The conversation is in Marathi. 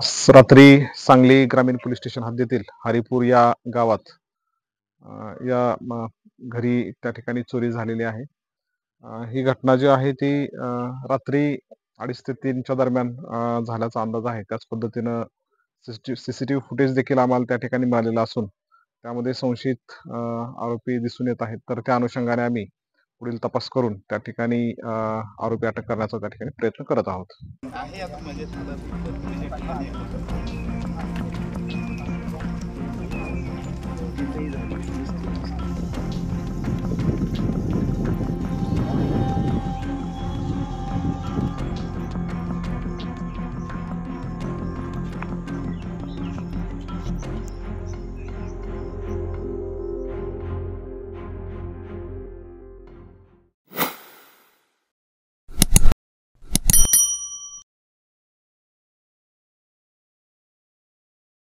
रात्री सांगली ग्रामीण पोलीस स्टेशन हद्दीतील हरिपूर या गावात या घरी त्या ठिकाणी चोरी झालेली आहे. ही घटना जी आहे ती रात्री 2:30 ते 3च्या दरम्यान झाल्याचा अंदाज आहे. त्याच पद्धतीनं सीसीटीव्ही फुटेज देखील आम्हाला त्या ठिकाणी मिळालेलं असून त्यामध्ये संशयित आरोपी दिसून येत आहेत. तर त्या अनुषंगाने आम्ही पुढील तपास करून त्या ठिकाणी आरोपी अटक करण्याचा त्या ठिकाणी प्रयत्न करत आहोत. आहे आता म्हणजे तिथेही झाली